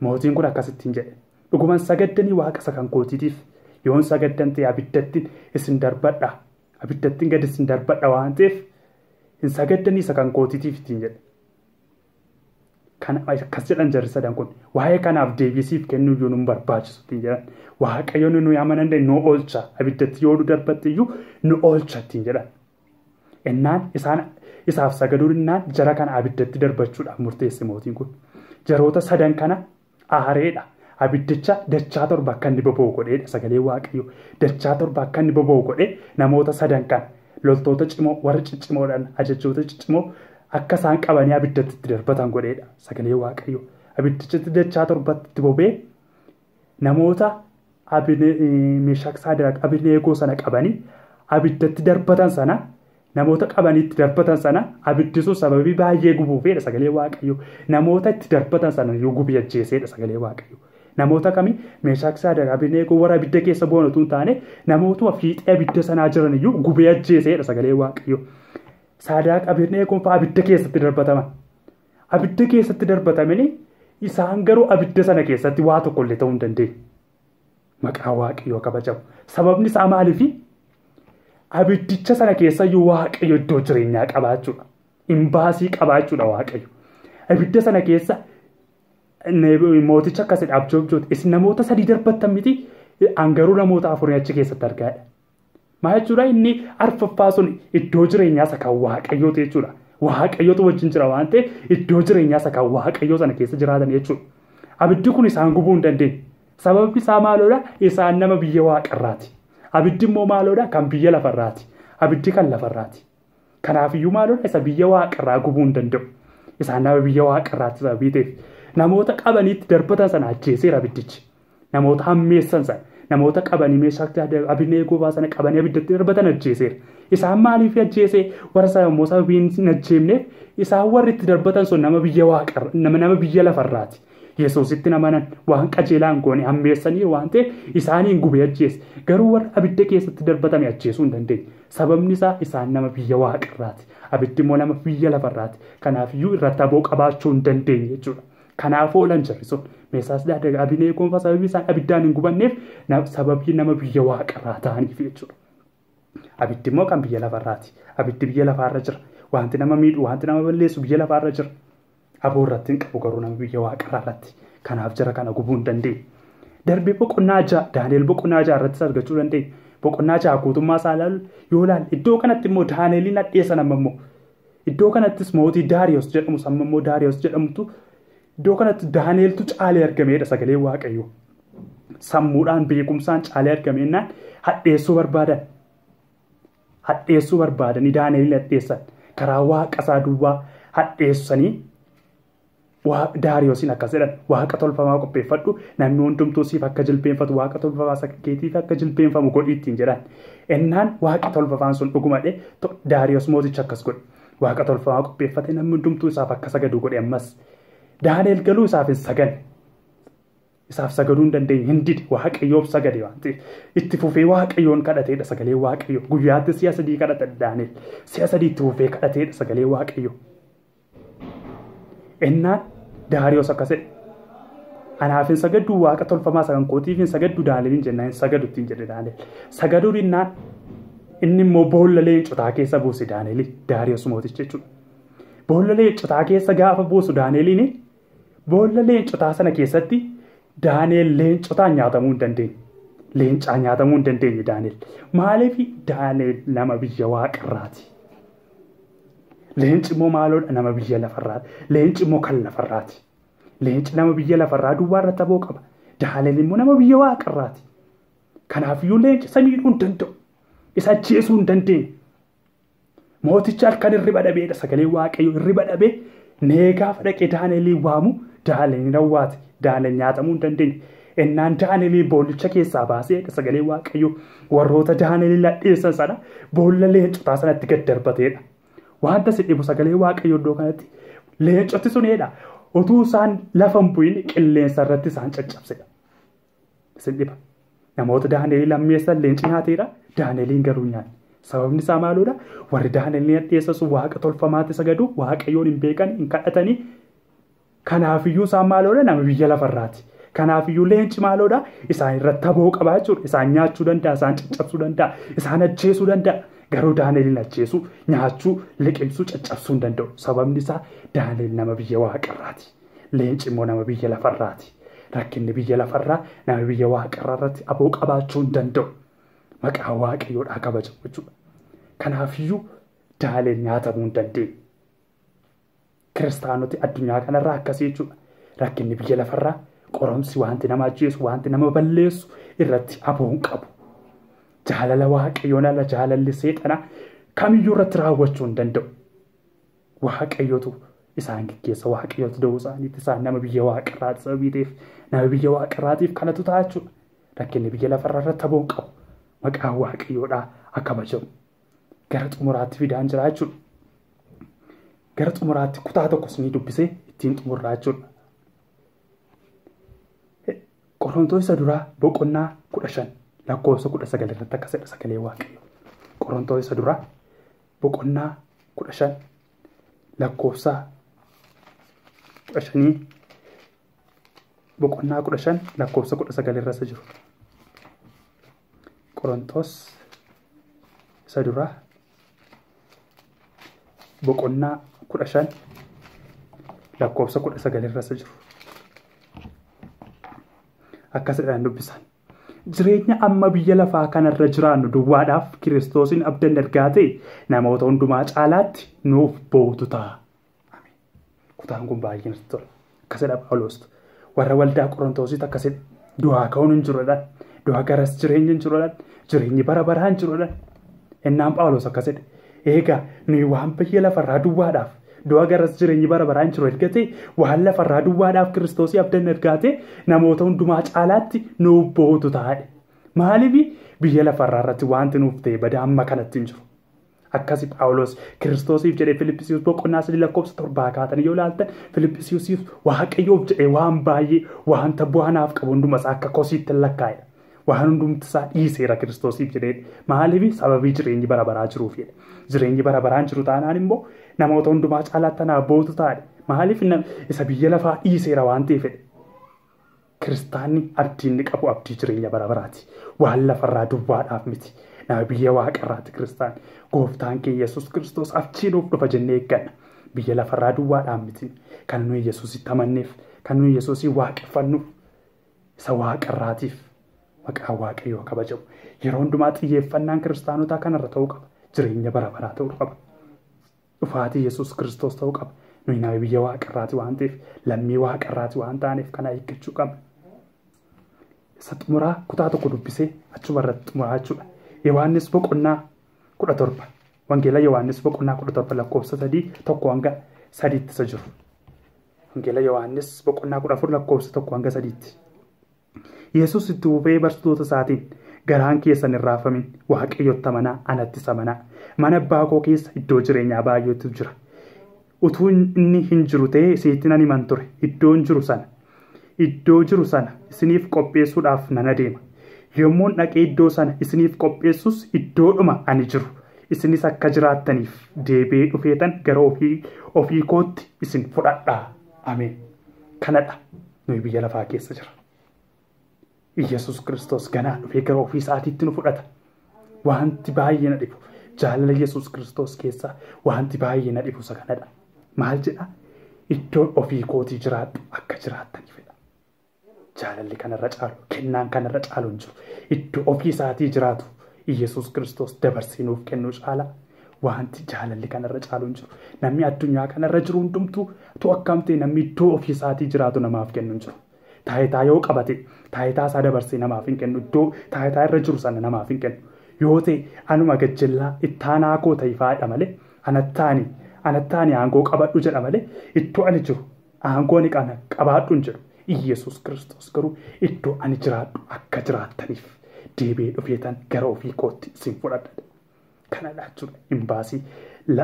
Mootiin kun akkasittiin jedhe. Dhuguman sagaddanii waaqa isa kan kootiitiif yoon sagaddan ta'e abiddattiin isin darbadha. Abiddattiin gad isin darbadha waan ta'eef hin sagaddanii isa kan kootiitiif ittiin jedhe. Kana akkas jedhan jarri sadan kun waa'ee kanaaf deebisiif kennuu iyyuu nu barbaachisu ittiin jedhan. Waaqayyo nu amanan nu oolcha abiddatti yoo darbatte iyyuu nu oolcha ittiin jedhan. Innaan isaaf sagaduudhaan jara kana abiddatti darbachuudhaaf murteesse mootiin kun. Jaroota sadan kana aareedha. Abiddicha dachaa torba akka inni boba'u godheedha sagalee waaqayyo. Dachaa torba akka inni boba'u godhee namoota sadan kana loltoota cimoo warra ciccimoodhaan ajajoota ciccimoo akka isaan qabanii abiddatti itti darbatan godheedha sagalee waaqayyo. Abiddichatti dachaa torbatti boba'ee namoota Meeshak Saadiraaq Abedneegoo sana qabanii abiddatti darbatan sana namoota qabanii itti darbatan sana abiddi sun sababii baay'ee gubuufedha sagalee waaqayyo. Namoota itti darbatan sana yoo gubee ajjeesedha sagalee waaqayyo. Namoota kamii Meeshak Saadiraaq Abedneegoo warra abidda keessa boonatu hin taane namootuma fiixee abidda sanaa jiran iyyuu gubee ajjeesedha sagalee waaqayyo. Saadiraaq Abedneegoon fa'aa abidda keessatti darbataman. Abidda keessatti darbatamanii isaan garuu abidda sana keessatti waa tokko illee ta'uu hin dandeenye. Maqaa waaqayyoo kabajamu. Sababni isaa maaliifi? Abiddicha sana keessa iyyuu waaqayyo iddoo jireenyaa qabaachuudha. Imbaasii qabaachuudha waaqayyo. Abidda sana keessa mooticha akkasidha abjoobjooti. Isin namoota sadii darbattan miti hangaruu namoota afurii achi keessatti argaadha. Maal jechuudha inni arfaffaa sun iddoo jireenyaa isa kan waaqayyooti jechuudha. Waaqayyootu wajjin jira waan ta'eef iddoo jireenyaa isa kan waaqayyoo sana keessa jiraatan jechuudha. Abiddi kun isaan gubuu hin dandeenye. Sababni isaa maaloodha? Isaan nama biyya waaqarraati. Abiddi immoo maaloodha? Kan biyya lafarraati. Abiddi kan lafarraati. Kanaafiyyuu maaloodha? Isa biyya waaqarraa gubuu hin danda'u. Isaan nama biyya waaqarraati sababii ta'eef namoota qabaniitti darbatan sana ajjeeseera abiddichi. Namoota hammeessan sana namoota qabanii Meeshak Saadiraaq Abedneegoo sana qabanii abiddatti darbatan ajjeeseera. Isaan maaliif ajjeesee warra sana immoo sababii hin ajjeemneef isaan warri itti darbatan sun nama biyya waaqarraa nama biyya lafarraati. Yesuusitti namanan waan qajeelaan goone hammeessanii waan ta'eef isaaniin gubee ajjeese. Garuu warra abidda keessatti darbatame ajjeesuu hin dandeenye. Sababni isaa isaan nama biyya waaqarraati. Abiddi immoo nama biyya lafarraati. Kanaafiyyuu irratti aboo qabaachuu hin dandeenye jechuudha. Kanaaf oolan jarri sun Meeshak Saadiraaq Abedneegoon fa'aa sababii isaan abiddaan hin gubanneef sababii nama biyya waaqarraa ta'aniif jechuudha. Abiddi immoo kan biyya lafarraati. Abiddi biyya lafaarra jira. Wanti nama miidhu wanti nama balleessu biyya lafaarra jira. Aboo irratti hin qabu garuu nama biyya waaqarraa irratti. Kanaaf jara kana gubuu hin dandeenye. Darbee boqonnaa ja'a Daani'el boqonnaa ja'a irrattis argachuu dandeenya. Boqonnaa ja'a guutummaa isaa yoo ilaalle iddoo kanatti immoo Daani'eliin hadheessan amma immoo iddoo kanattis mootii Daariyoos jedhamu amma immoo Daariyoos jedhamutu iddoo kanatti Daani'eltu caalee argameedha sagalee waaqayyoo. Sammuudhaan beekumsaan caalee argameennaan hadheessuu barbaadan. Hadheessuu barbaadanii Daani'eliin hadheessan karaa waaqa isaa duwwaa hadheessanii Daariyoosiin akkas jedhan waaqa tolfamaa qopheeffadhu namni hundumtuu siif akka jilbeenfatu waaqa tolfamaa sakkeetiif akka jilbeenfamu godhi ittiin jedhan. Ennaan waaqi tolfamaan sun dhugumadhe Daariyoos mooticha akkas godhe waaqa tolfamaa qopheeffate namni hundumtuu isaaf akka sagadu godhe ammas. Daani'el galuu isaaf hin saganne. Isaaf sagaduu hin dandeenye hin dide waaqayyoof sagade waan ta'eef itti fufee waaqayyoon kadhateedha sagalee waaqayyoo. Guyyaatti si'a sadii kadhata Daani'el. Si'a sadii itti fufee kadhateedha sagalee waaqayyoo. Ennaan Daariyoos akkas jedhe anaaf hin sagaddu waaqa tolfamaa sagan kootiif hin sagaddu Daani'eliin jennaan hin sagadu ittiin jedhe Daani'el. Sagaduu dinnaan inni immoo boolla leencotaa keessa buuse Daariyoos mooticha jechuudha. Boolla leencotaa keessa gaafa buusu Daani'eliin boolla leencotaa sana keessatti Daani'el leencotaan nyaatamuu hin dandeenye. Leencaa nyaatamuu hin dandeenye Daani'el. Maaliif Daani'el nama biyya waaqarraati. Leenci immoo maaloodha nama biyya lafarraati. Leenci immoo kan lafarraati. Leenci nama biyya lafarraa duwwaa irratti aboo qaba. Daani'el immoo nama biyya waaqarraati. Kanaafiyyuu leenci isa miidhuu hin danda'u. Isa ajjeesuu hin dandeenye. Mooticha halkan hirriba dhabeedha sagalee waaqayyoo hirriba dhabee nee gaafa dhaqee Daani'eliin waamu Daani'el rawwaate. Daani'el nyaatamuu hin dandeenye. Ennaan Daani'eliin boollicha keessaa baaseedha sagalee waaqayyoo warroota Daani'eliin hadheessan sana boolla leencotaa sanatti gad darbateedha. Wanta si dhibu sagalee waaqayyoo iddoo kanatti leencoti suneedha. Utuu isaan lafa hin bu'in qilleensa irratti isaan caccabsedha. Si dhiba. Namoota Daani'eliin lammeessan leenci nyaateedha. Daani'eliin garuu nyaanne. Sababni isaa maaloodha? Warri Daani'eliin hadheessan waaqa tolfamaatti sagadu waaqayyoon hin beekan hin kadhatanii. Kanaafiyyuu isaan maaloodha? Nama biyya lafarraati. Kanaafiyyuu leenci maaloodha? Isaan irratti aboo qabaa jechuudha. Isaan nyaachuu danda'a, isaan caccabsuu danda'a, isaan ajjeesuu danda'a. Garuu Daani'eliin ajjeesuu, nyaachuu, liqimsuu, caccabsuu hin danda'u. Sababni isaa Daani'el nama biyya waaqarraati. leenci immoo nama biyya lafarraati. Rakkinni biyya lafarraa nama biyya waaqarraarratti aboo qabaachuu hin danda'u. Maqaa waaqayyoodhaa kabajamu jechuudha. Kanaafiyyuu daaleen nyaatamuu hin dandeenye. Kiristaanoti addunyaa kanarraa akkasii jechuudha. Rakkinni biyya lafarraa qoromsi wanti nama ajjeesu wanti nama balleessu irratti aboo hin qabu. Jaalala waaqayyoon ala jaalalli seexanaa kamiyyuu irratti raawwachuu hin danda'u. Waaqayyotu isaan gaggeessa waaqayyotu da'uu isaaniitti isaan nama biyya waaqarraati sababii ta'eef nama biyya waaqarraatiif kanatu ta'a jechuudha. Rakkinni biyya lafarraa irratti aboo hin qabu. Maqaan waaqayyoodhaa akka kabajamu. Gara xumuraatti fidaan jira jechuudha. Gara xumuraatti kutaa tokko isinii dubbisee ittiin xumurraa jechuudha. Qorontoos isa duraa boqonnaa 15 lakkoofsa 19 irratti akkas jedha sagalee waaqayyoo. Qorontoos isa duraa boqonnaa 15 lakkoofsa 15 boqonnaa 15 lakkoofsa 19 irra jiru. Qorontoos isa duraa boqonnaa 15 lakkoofsa 19 irra jiru. Akkasidhaan dubbisan. Jireenya amma biyya lafaa kanarra jiraannu duwwaadhaaf Kiristoosin abdan ergaa ta'e namoota hundumaa caalaatti nuuf bootu ta'a. Kutaan kun baay'ee natti tola. Akkasidha Phaawulos warra waldaa Qorontoositti akkasidha. Du'aa ka'uun hin jiruudhaan. Du'aa garas jireenyi hin jiruudhaan. Jireenyi bara baraa hin jiruudhaan. Innaan Phaawulos akkasidha. Eegaa nuyi waan biyya lafarraa duwwaadhaaf du'a garas jireenyi bara baraa hin jiru ergate waan lafarraa duwwaadhaaf Kiristoosii abdan ergaate namoota hundumaa caalaatti nuuf bootu taa'e. Maaliif biyya lafarraa irratti wanti nuuf ta'e badaa amma kanatti hin jiru. Akkasi Phaawulos Kiristoosiif jedhee Filiphisiiyuus boqonnaa 3 lakkoofsa 7 kaatan yoo ilaaltan Filiphisiiyuusiif waaqayyoof jedhee waan baay'ee wanta bu'aanaaf qabu hundumas akka kosiitti lakkaa'edha. Waan hundumti isaa dhiiseera Kiristoosiif jedhee maaliif sababii jireenyi bara baraa jiruuf jedhe. Jireenyi bara baraan jiru taanaan immoo namoota hundumaa caalaatti naaf bootu taa'e. Maaliif isa biyya lafaa dhiiseera waan ta'eef kiristaanni abdii inni qabu abdii jireenya bara baraati. Waan lafarraa duwwaadhaaf miti. Nama biyya waaqarraati kiristaanni. Gooftaan keenya Yesuus Kiristoos abchiinuuf dhufa jennee eegganna. Biyya lafarraa duwwaadhaaf miti. Kan nuyi Yesuusitti amanneef, kan nuyi Yesuusii waaqeffannuuf isa waaqarraatiif maqaan waaqayyoo kabajamu. Yeroo hundumaa xiyyeeffannaan kiristaanotaa kanarra ta'uu qaba. Jireenya bara baraa ta'uu qaba. Dhufaatii Yesuus Kiristoos ta'uu qaba. Nuyi nama biyya waaqarraati waan ta'eef lammii waaqarraati waan taaneef kana eeggachuu qabna. Isa xumuraa kutaa tokko dubbisee achuma irratti xumuraa jechuudha. Yohaannis boqonnaa 17 wangeela Yohaannis boqonnaa 17 lakkoofsa 3 tokko hanga 3 isa jiru. Wangeela Yohaannis boqonnaa 14 lakkoofsa 1 hanga 3. Yesuus itti fufee barsiisota isaatiin garaan keessan hin raafamin waaqayyotti amanaa anattis amanaa. Mana abbaa koo keessa iddoo jireenyaa baay'eetu jira. Utuu inni hin jiru ta'ee isinitti nan himan ture. Iddoo jiru sana isiniif qopheessuudhaaf nan adeema. Yommuun dhaqee iddoo sana isiniif qopheessus iddoodhuma ani jiru. Isinis akka jiraattaniif deebi'ee dhufeetan gara ofii kootti isin fudhadhaa. Ameen. Kanadha nuyi biyya lafaa keessa jira. Yesuus Kiristoos ganaa dhufee gara ofii isaatiitti nu fudhata. Wanti baay'ee na dhibu. Jaalala Yesuus Kiristoos keessaa wanti baay'ee na dhibu isa kanadha. Maal jedha? Iddoon ofii kootii jiraadhu akka jiraattaniifidha. Jaalalli kanarra caalu, kennaan kanarra caalu hin jiru. Iddoo ofii isaatii jiraatu Yesuus Kiristoos dabarsee nuuf kennuu caala wanti jaalalli kanarra caalu hin jiru. Namni addunyaa kanarra jiru hundumtuu akkam ta'e namni iddoo ofii isaatii jiraatu namaaf kennu hin jiru. Taayitaa yoo qabate taayitaa isaa dabarsee namaaf hin kennu. Iddoo taayitaa irra jiru sana namaaf hin kennu. Yoo ta'e anuma gajjallaa ittaanaa koo ta'ifaadha malee anattaani aangoo qabadhu jedha malee iddoo ani jiru aangoo ni qabaadhu hin jedhu. Yesuus Kiristoos garuu iddoo ani jiraadhu akka jiraattaniif deebi'ee dhufeetan gara ofii kootti isin fudhadha. Kanadha jechuudha. Imbaasii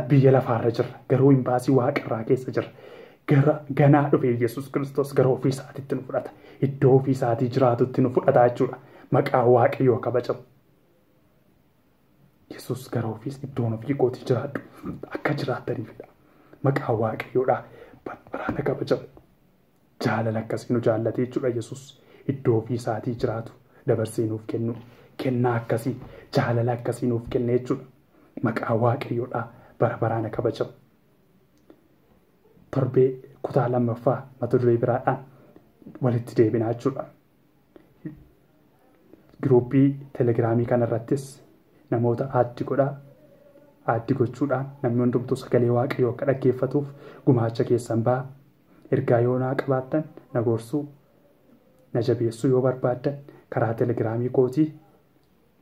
biyya lafaarra jirra garuu imbaasii waaqarraa keessa jirra. Ganaa dhufee Yesuus Kiristoos gara ofii isaatiitti nu fudhata. Iddoo ofii isaatii jiraatutti nu fudhata jechuudha. Maqaa waaqayyoo kabajamu. Yesuus gara ofiis iddoon ofii kootii jiraadhu akka jiraattaniifidha. Maqaa waaqayyoodhaa baraana kabajamu. Jaalala akkasii nu jaallatee jechuudha. Yesuus iddoo ofii isaatii jiraatu dabarsee nuuf kennu. Kennaa akkasii jaalala akkasii nuuf kenne jechuudha. Maqaa waaqayyoodhaa baraana kabajamu. Torbee kutaa lammaffaa mata duree biraadhaan walitti deebinaa jechuudha. Giruuppii telegiraamii kanarrattis namoota aaddi gochuudhaan namni hundumtuu sagalee waaqayyoo akka dhaggeeffatuuf gumaacha keessan ba'a. Ergaa yoo naa qabaattan na gorsuu na jabeessuu yoo barbaaddan karaa telegiraamii kootii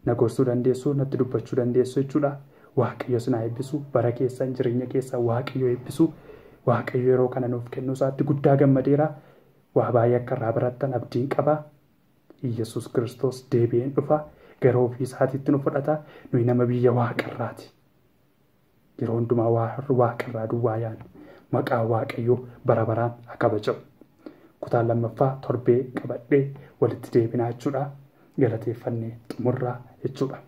na gorsuu dandeessu, natti dubbachuu dandeessu jechuudha. Waaqayyo sinaa eebbisu, bara keessan jireenya keessan waaqayyo eebbisu. Waaqayyo yeroo kana nuuf kennuu isaatti guddaa gammadeera. Waa baay'ee akka irraa barattan abdiin qaba. Yesus Kiristoos deebi'ee dhufa, gara ofii isaatiitti nu fudhata. Nuyi nama biyya waaqarraati. Yeroo hundumaa waaqarraa duwwaa yaadnu. Maqaa waaqayyoo bara baraan haa kabajamu. Kutaa lammaffaa torbee qabadhee walitti deebinaa jechuudha. Galateeffannee xumurraa jechuudha.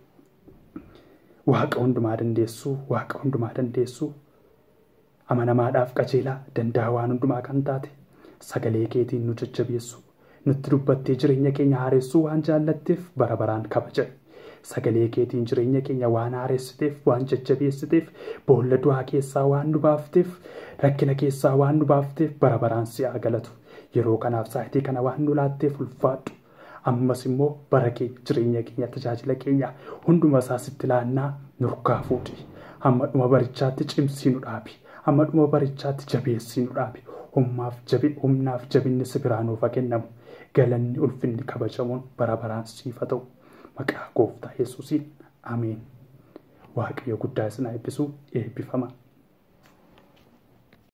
Waaqa hundumaa dandeessu, amanamaadhaaf qajeelaa, danda'a waan hundumaa kan taate, sagalee keetiin nu jajjabeessu, nutti dubbattee jireenya keenya haaressuu waan jaallatteef bara baraan kabaja. Sagalee keetiin jireenya keenya waan haaressiteef, waan jajjabeessiteef, boolla du'aa keessaa waan nu baafteef, rakkina keessaa waan nu baafteef bara baraan si haa galatu. Yeroo kanaaf sa'aatii kana waan nu laatteef ulfaadhu. Ammas immoo bara keenya jireenya keenya tajaajila keenya hunduma isaa sitti laannaa nurkaa fuudhi. Hamma dhuma barichaatti cimsii nu dhaabi. Hamma dhuma barichaatti jabeessii nu dhaabi. Humnaaf jabinni si biraa nuuf haa kennamu. Galanni ulfinni kabajamuun bara baraan siif haa ta'u. Maqaa gooftaa Yesuusiin ameen. Waaqayyo guddaa isin haa eebbisu. Eebbifama.